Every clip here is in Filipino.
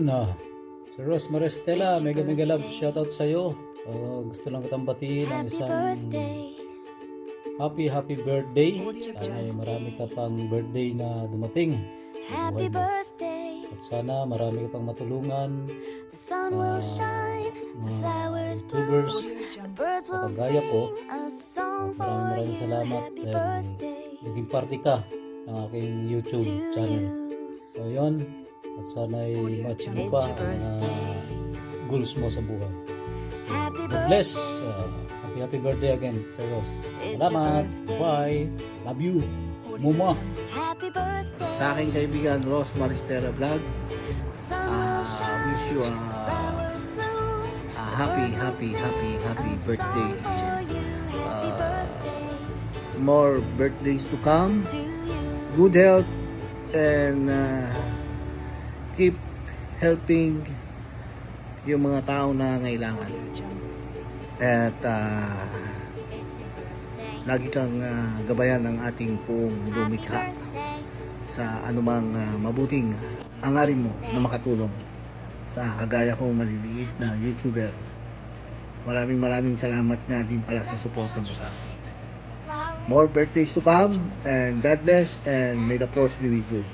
Yun, si Ros Maristela, mega love shoutout sa'yo. Gusto lang kitang batiin ang isang happy birthday. Sana ay marami ka pang birthday na dumating sa buhay mo. At sana marami ka pang matulungan mga YouTubers sa kagaya ko. Maraming salamat dahil naging party ka ng aking YouTube channel. So yun, at sana ay ma-achieve mo pa ang goals mo sa buhay. God bless. Happy birthday again, Sir Ross. Salamat. Bye. Love you. Muma. Sa aking kaibigan Ross Maristela Vlog, wish you a happy birthday. More birthdays to come, good health, and keep helping yung mga tao na ngailangan. At lagi kang gabayan ng ating buong lumikha sa anumang mabuting hangarin mo na makatulong sa kagaya ko maliliit na YouTuber. Maraming salamat nga din pala sa suporta mo sa akin. More birthdays to come, and God bless, and may the cross be with you.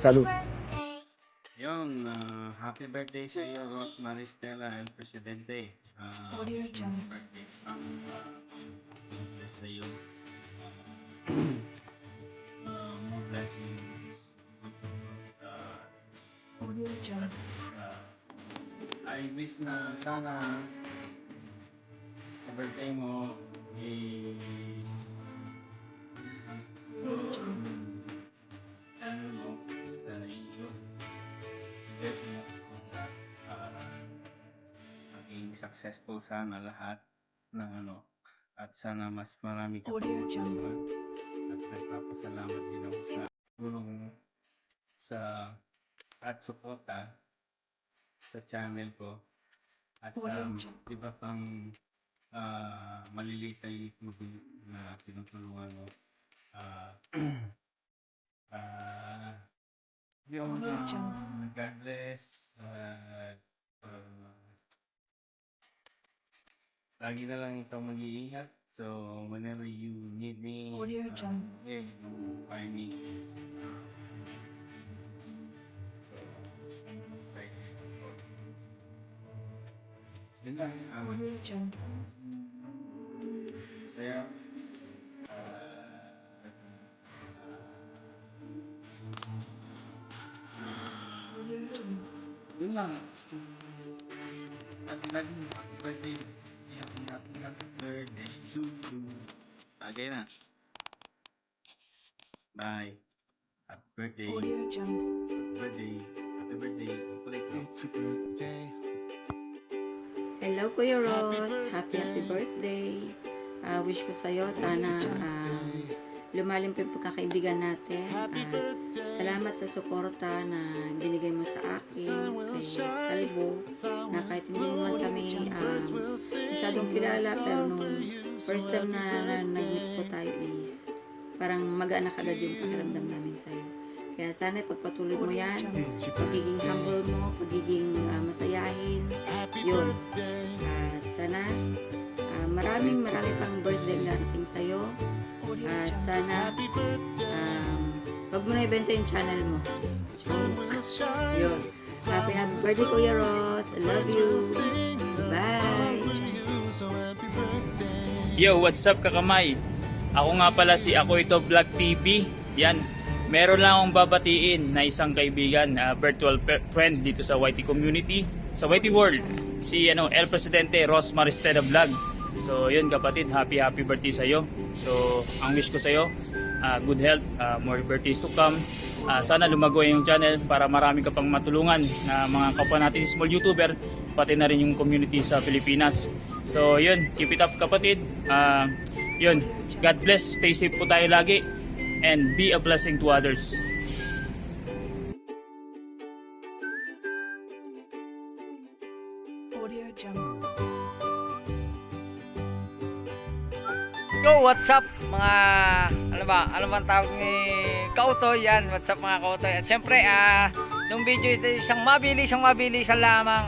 Salute. Yung happy birthday sa iyo, Ros Maristela El Presidente. Happy birthday sa iyo. More blessings. I wish na sana sa birthday mo is ano mo, sana yun. Maging successful sana lahat ng at sana mas marami ka pang at nagpapasalamat din ako sa tulong sa at suporta sa channel ko at sa di ba pang maliliit na YouTube na tinutulungan mo yung God bless lagi na lang ikaw mag-iingat, so whenever you need me you find me, so like yun lang saya yun lang happy birthday happy birthday to you. Okay na, bye. Happy birthday, happy birthday. Hello Kuya Ross, happy birthday. Wish ko sa'yo sana lumalim pa yung pagkakaibigan natin. Salamat sa suporta na binigay mo sa akin, kay Kalbo, na kahit hindi mo man kami masyadong kilala, pero nung first time na nag-meet po tayo is parang mag-anak agad yung pakiramdam namin sa'yo. Kaya sana pagpatuloy mo yan, pagiging humble mo, pagiging masayahin, yun. At sana maraming pang birthday darating sa'yo. At sana wag mo na ibenta yung channel mo. Yun. Happy birthday Kuya Ross. I love you. Bye. Yo, what's up kakamay? Ako nga pala si Ako Ito Vlog TV. Yan, meron lang akong babatiin na isang kaibigan, virtual friend dito sa YT community, sa YT world, si El Presidente Ros Maristela Vlog. So yun kapatid, happy birthday sa iyo. So ang wish ko sa iyo, good health, more birthdays to come. Sana lumago yung channel para marami ka pang matulungan na mga kapwa natin small YouTuber, pati na rin yung community sa Pilipinas. So yun, keep it up kapatid. Yun, God bless, stay safe po tayo lagi, and be a blessing to others. Yo, what's up mga ano bang tawag ni Kautoy yan? What's up mga Kautoy? At syempre nung video ito, isang mabilisan lamang.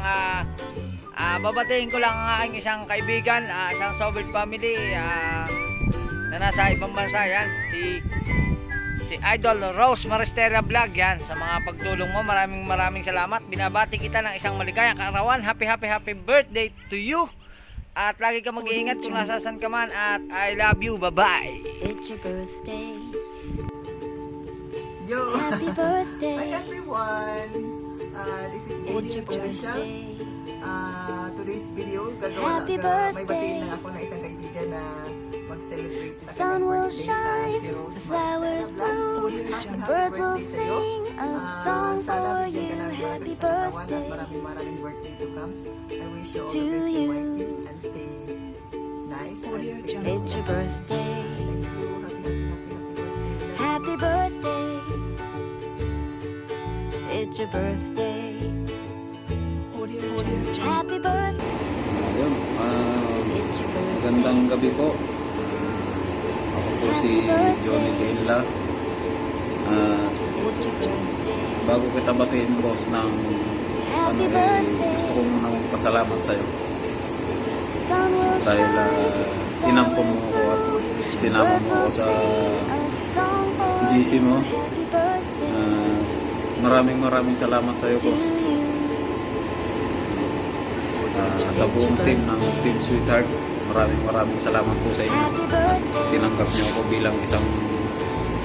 Babatiin ko lang ang aking isang kaibigan, isang Sobel family na nasa ibang bansa yan, si Idol Rose Maristera Vlog yan. Sa mga pagtulong mo, maraming salamat. Binabati kita ng isang maligayang kaarawan. Happy birthday to you. At lagi ka mag-iingat kung nasasan ka man. At I love you. Bye-bye. It's your birthday. Yo! Happy birthday. Hi everyone! This is It's Eddie your Official. birthday. Today's video, Happy may birthday. batiin lang ako na isang kaibigan na mag-celebrate sa Sun kanyang will birthday, shine, si Rose the flowers Maristera Vlog. bloom, Happy birds will birthday sa'yo. sing a song Sana for bigyan you. ka ng Happy birthday sa katawan birthday. at maraming birthday to come. I wish you all To the best, you. stay mighty, and stay nice, and stay healthy. It's your birthday. Thank you. Happy Happy birthday. birthday. It's your birthday. Happy birthday. Ayun, It's your birthday. magandang gabi po. Ako po si Johnny Dela. It's your birthday. Bago kita batiin, boss, ng Happy birthday. gusto ko munang pasalamat sa'yo. Sun will Dahil shine, tinampo mo flowers ako at bloom, sinama birds mo ako will sa sing a song for GC mo. you. Happy birthday Maraming salamat sa'yo, to boss. you. Sa buong team ng Team Sweetheart, maraming salamat po sa inyo. Happy birthday. Tinanggap niyo ako bilang isang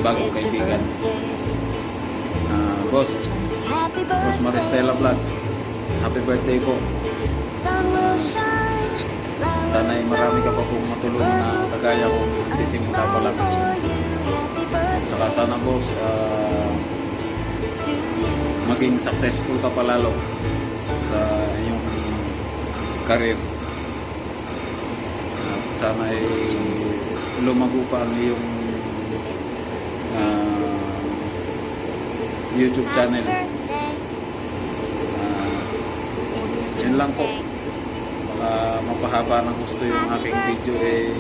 bagong It's your kaibigan. birthday. Boss, Happy Boss birthday. Maristela Vlog, happy birthday po. Sun will shine, flowers Sana ay marami ka pa pong matulungan birds na will kagaya kong sing a nagsisimula pa song lang. for you. Happy birthday Saka sana, boss, to you. maging successful ka pa lalo sa iyong career. At sana ay lumago pa ang iyong YouTube channel. Yun lang po. Baka mapahaba ng gusto yung aking video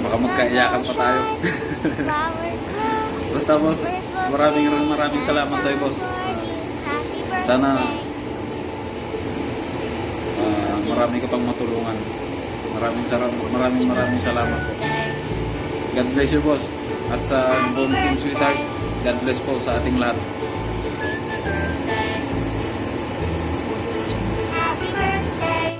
baka magkaiyakan pa tayo. Basta, boss, maraming salamat sa'yo, boss. Sana marami ka pang matulungan. Maraming salamat po. God bless you, boss. At sa buong Team Sweetheart, God bless po sa ating lahat. Happy birthday.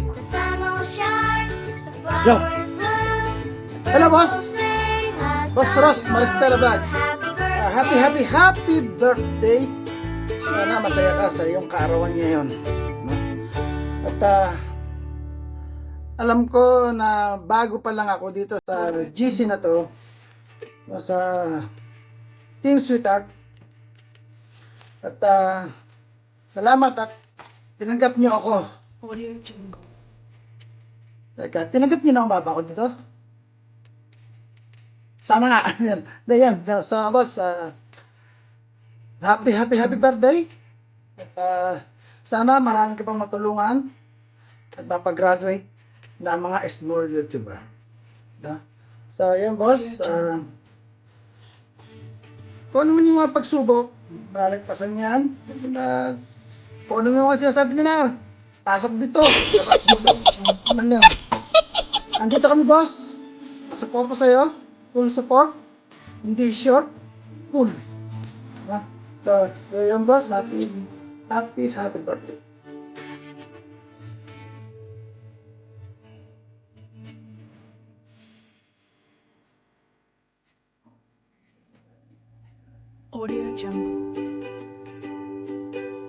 The sun will shine, the flowers bloom, the Hello, boss. birds will sing a Boss song Ross for Maristela you. Vlog. Happy birthday. Happy birthday. Sana masaya ka sa iyong kaarawan ngayon. No? At alam ko na bago pa lang ako dito sa GC na to, no, sa Team Sweetheart. At salamat at tinanggap niyo ako. Teka, tinanggap niyo na ang baba ko dito? Sana nga. Yan. So, boss, happy birthday. At sana marami ka pang matulungan at mapagraduate na mga small YouTuber. So, yan, boss. Kung ano man yung mga pagsubok, malagpasan yan. Kung ano man yung mga sinasabi nila, pasok dito. Labas dito. Ano yan? Andito kami, boss. Support ko sa'yo. Full support. Hindi short. Full. So, yun, boss. Happy birthday.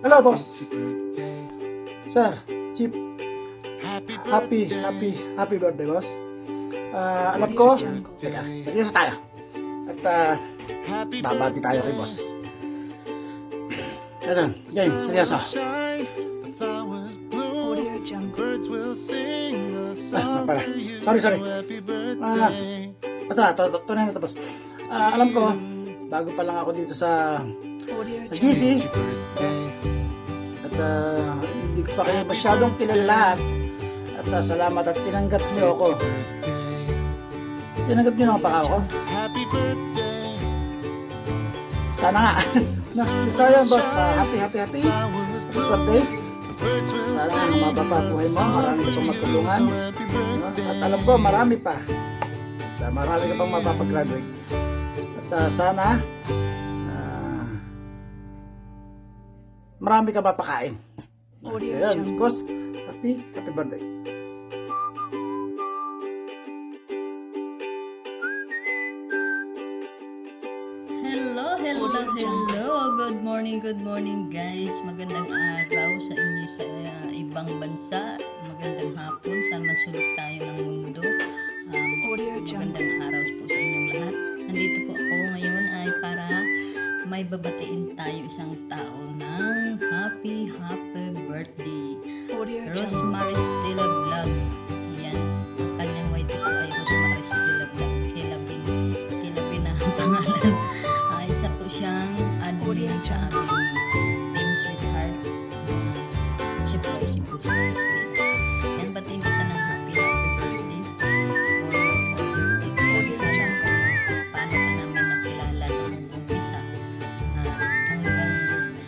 Hello, boss. Sir, Chief. Happy birthday, boss. Alam ko, teka, seryoso tayo. At babati tayo kay boss. Ito, game, seryoso. Pala. Sorry. Ito na ito, boss. Alam ko, bago pa lang ako dito sa GC. At hindi ko pa kayo masyadong kilala lahat. At salamat at tinanggap niyo ako. Tinanggap niyo na ang pangako ko. Sana nga. So yun, boss. Happy birthday. Sana mapapabuhay mo. Marami ka pang matulungan. At alam ko, marami pa. At marami ka pang mapapagraduate. At sana marami ka papakain. Ayan, boss. Happy birthday. Hello. Good morning guys. Magandang araw sa inyo sa ibang bansa. Magandang hapon. Saan man sulok tayo ng mundo. Magandang araw po sa inyong lahat. Nandito po ako ngayon ay para may babatiin tayo isang tao ng happy birthday. Rosemary Stella Vlog. Ayan. Ang kanyang white po ay Rosemary Stella Vlog. Kilabi na ang pangalan. Isa po siyang admin sa aming Team Sweetheart. Siya po si Rosemary Stella. Yan, batiin kita ng happy birthday. Or sana paano ka namin nakilala nung umpisa.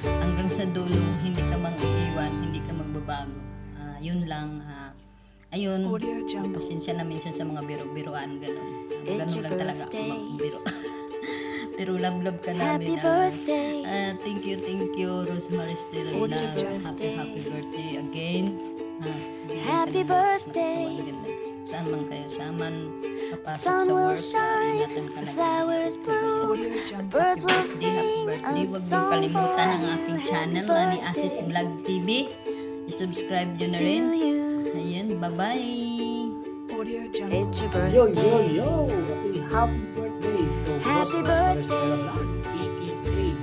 Hanggang sa dulo, hindi ka mang-iiwan, hindi ka magbabago. Yun lang. Ayun, pasensya na minsan sa mga biro-biroan, gano'n. Gano'n lang talaga ako mag-biro. Pero love ka namin. Thank you, Rosemary Stella. Happy birthday again. Happy birthday. Saan man kayo, saan man kapasok sa Sun will work, shine, ingatan ka the lang. flowers bloom, birds will Happy sing birthday. a Huwag mong song kalimutan ang for aking you. channel na ni Asis Vlog TV. I-subscribe nyo na To rin. you, Ayan, bye-bye. it's your Yo, birthday. happy birthday to Happy Rosemary birthday. Stella Vlog, aka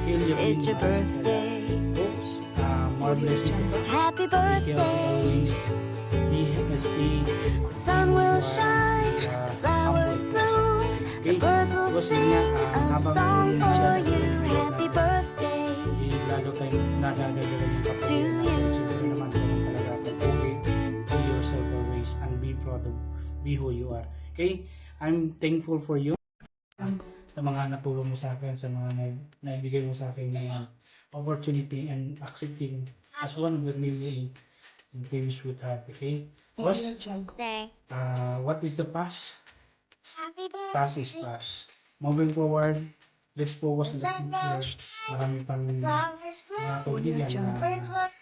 Kelly It's your birthday. Folks, more blessings to come. Happy Stay healthy birthday. always. Stay The sun will shine, the flowers bloom, the birds will sing a song for you. Happy birthday lalo tayong nadadagalan yung kapatid. to you. Siguro naman ganun talaga. Okay, do yourself always and be proud of be who you are. Okay? I'm thankful for you. Sa mga natulong mo sa akin, sa mga naibigay mo sa akin ng opportunity and accepting as one with me in Team Sweetheart. Okay? What is the past? Past is past. Moving forward, let's focus on the future. Marami pang mga kaibigan na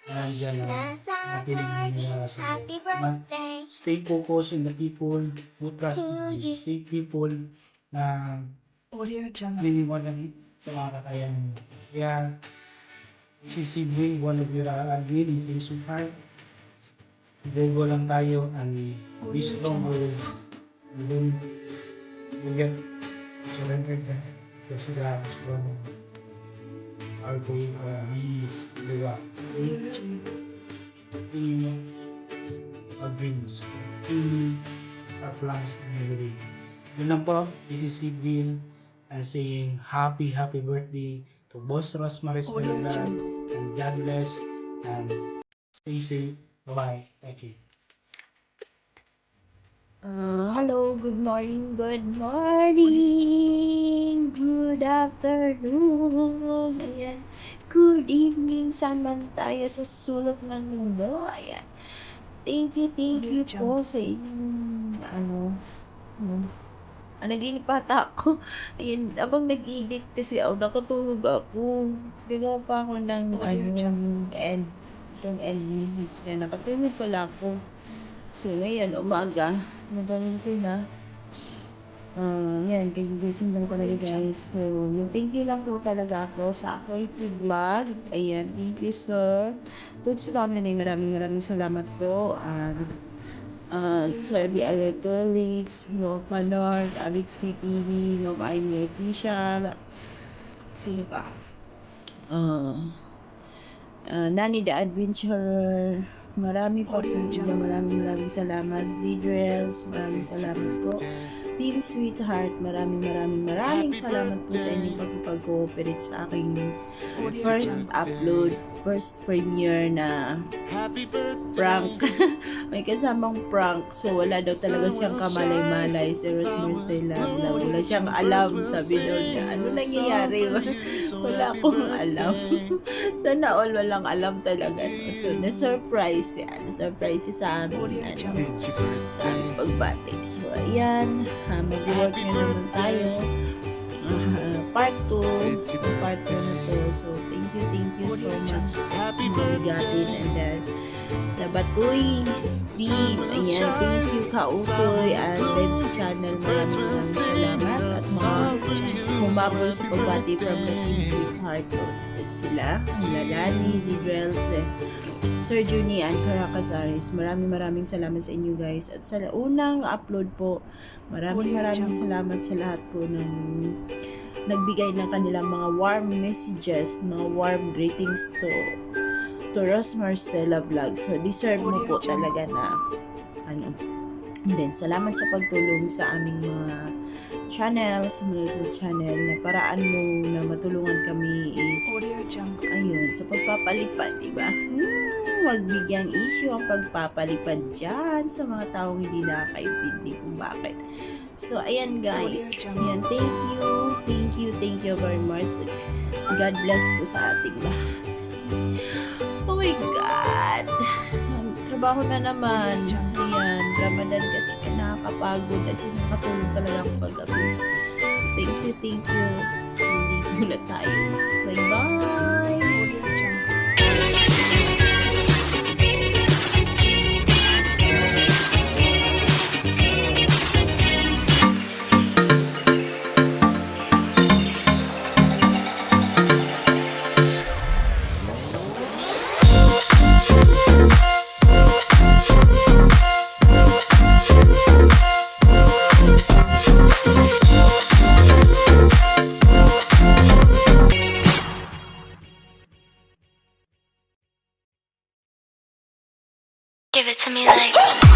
nandyan na nakilig nila sa stay focused in the people who trust you. Stay people na niniwalang sa mga kakayahan mo. Kaya, sisibing one of your admin in Team Sweetheart. Go lang tayo and be strong always. And then, you get surrender kasi one of our day is diba? Our dreams. Our plans every day. Yun lang po, this is Sidville and saying happy birthday to Boss Rosemary Stella Vlog, and God bless and stay safe. Bye-bye. Thank you. Hello, good morning, good afternoon, ayan, good evening, saan man tayo sa sulok ng mundo, ayan. Thank you po sa inyong, naginip ata ako, ayan, abang nag-edit kasi ako, nakatulog ako, gagawa pa ako ng, itong end message na nakatulog pala ako. So, ngayon, umaga, nagaling ko na. Yan, kagigising lang ko na guys. So, yung thank you lang po talaga ako sa ako YouTube vlog. Ayan, thank you sir. Tuds namin maraming salamat po. Sir B. Electronics, no Manor, Alex PTV, no Amy Official. Sino pa? Nani the Adventurer. Marami pa po dyan. Maraming salamat. Zidrels, maraming salamat po. Team Sweetheart, maraming salamat po sa inyong pag-cooperate sa aking first upload. first premiere na prank. May kasamang prank. So, wala daw talaga siyang kamalay-malay si Rose Marcela Vlog. Wala siyang alam. Sabi daw niya, ano nangyayari? Wala akong alam. Sana all walang alam talaga. No? So, na-surprise siya. Na-surprise siya sa amin. Sa aming pagbati. So, ayan. Mag-work na naman tayo. Part 2 na to. So thank you so much sa mga bigatin, and then the Batoy Steve, ayan, thank you Kautoy and Lives Channel, maraming salamat, at mga humabol sa pagbati from the Team Sweetheart sila, Lani, Zidrels, Sir Juni and Caracasaris. Maraming salamat sa inyo guys, at sa unang upload po, maraming salamat sa lahat po ng nagbigay ng kanilang mga warm messages, mga warm greetings to Rose Marcela Vlog. So, deserve mo po talaga na And then, salamat sa pagtulong sa aming mga channel, sa mga YouTube channel, na paraan mo na matulungan kami is, ayun, sa pagpapalipad, diba? Magbigyang issue ang pagpapalipad dyan sa mga taong hindi nakakaintindi kung bakit. So, ayan guys. Ayan, thank you very much. God bless po sa ating lahat. Oh my God! Trabaho na naman. Ayan, Ramadan kasi nakakapagod. Kasi nakatulog talaga ako pag-gabi. So, thank you. Hindi na tayo. Bye-bye! Give it to me like